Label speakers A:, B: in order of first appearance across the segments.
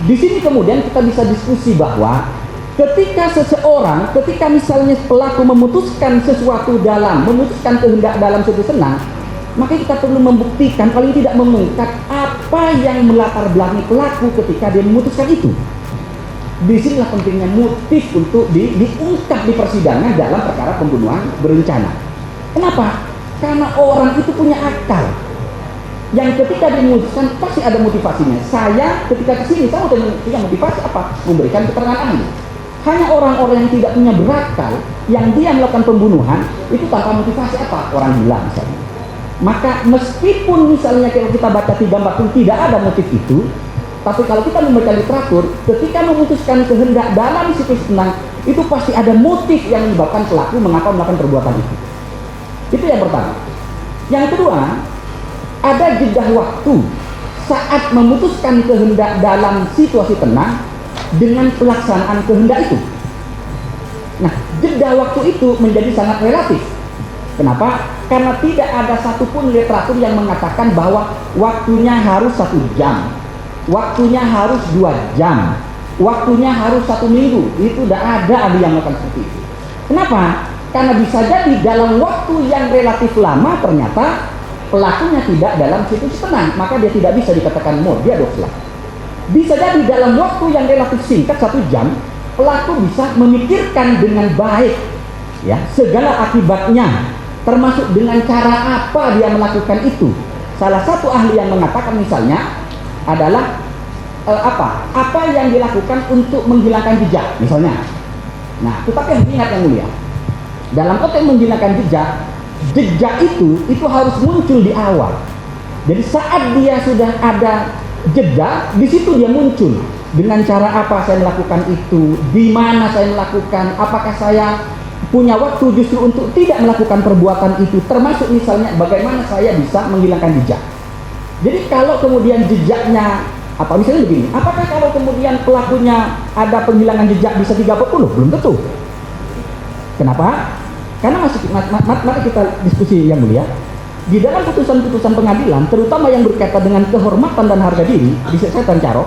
A: Di sini kemudian kita bisa diskusi bahwa ketika misalnya pelaku memutuskan sesuatu memutuskan kehendak dalam suatu senang, maka kita perlu membuktikan, paling tidak mengungkap apa yang melatar belakangi pelaku ketika dia memutuskan itu. Disinilah pentingnya motif untuk diungkap di persidangan dalam perkara pembunuhan berencana. Kenapa? Karena orang itu punya akal yang ketika dimutuskan pasti ada motivasinya. Saya ketika kesini saya punya motivasi apa? Memberikan keterangan ahli. Hanya orang-orang yang tidak punya berakal, yang dia melakukan pembunuhan itu tanpa motivasi apa? Orang gila misalnya. Maka meskipun misalnya kalau kita baca 340 tidak ada motif itu, tapi kalau kita membaca literatur, ketika memutuskan kehendak dalam situs senang, itu pasti ada motif yang menyebabkan pelaku mengapa melakukan perbuatan itu. Itu yang pertama. Yang kedua, ada jeda waktu saat memutuskan kehendak dalam situasi tenang dengan pelaksanaan kehendak itu. Nah, jeda waktu itu menjadi sangat relatif. Kenapa? Karena tidak ada satupun literatur yang mengatakan bahwa waktunya harus 1 jam, waktunya harus 2 jam, waktunya harus 1 minggu. Itu tidak ada ahli yang melakukan seperti itu. Kenapa? Karena bisa jadi dalam waktu yang relatif lama ternyata pelakunya tidak dalam situasi tenang, maka dia tidak bisa dikatakan dia dosa. Bisa jadi dalam waktu yang relatif singkat 1 jam, pelaku bisa memikirkan dengan baik ya segala akibatnya, termasuk dengan cara apa dia melakukan itu. Salah satu ahli yang mengatakan misalnya adalah apa yang dilakukan untuk menghilangkan jejak misalnya. Nah, tetapi harus ingat yang mulia, dalam konteks menghilangkan jejak itu harus muncul di awal. Jadi saat dia sudah ada jeda, di situ dia muncul dengan cara apa saya melakukan itu, di mana saya melakukan, apakah saya punya waktu justru untuk tidak melakukan perbuatan itu, termasuk misalnya bagaimana saya bisa menghilangkan jejak. Jadi kalau kemudian jejaknya misalnya begini, apakah kalau kemudian pelakunya ada penghilangan jejak bisa 30? Belum tentu. Kenapa? Karena mari kita diskusi yang mulia. Di dalam putusan-putusan pengadilan, terutama yang berkaitan dengan kehormatan dan harga diri, di setan carok,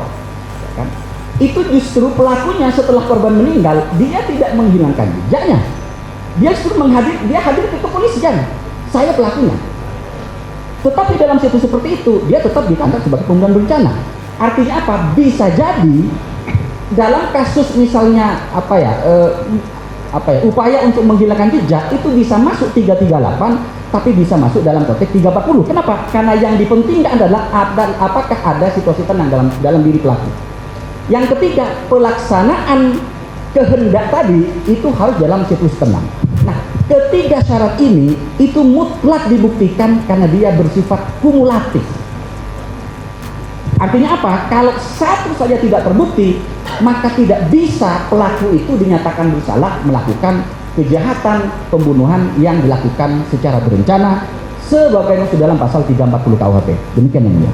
A: kan? Itu justru pelakunya setelah korban meninggal, dia tidak menghilangkan jejaknya. Dia justru dia hadir ke kepolisian. Saya pelakunya. Tetapi dalam situasi seperti itu, dia tetap ditangkap sebagai pembunuhan berencana. Artinya apa? Bisa jadi dalam kasus misalnya upaya untuk menghilangkan jejak itu bisa masuk 338, tapi bisa masuk dalam konteks 340. Kenapa? Karena yang dipentingkan adalah apakah ada situasi tenang dalam diri pelaku. Yang ketiga, pelaksanaan kehendak tadi itu harus dalam situasi tenang. Nah, ketiga syarat ini itu mutlak dibuktikan karena dia bersifat kumulatif. Artinya apa? Kalau satu saja tidak terbukti, maka tidak bisa pelaku itu dinyatakan bersalah melakukan kejahatan pembunuhan yang dilakukan secara berencana sebagaimana dalam pasal 340 KUHP. Demikian yang mulia.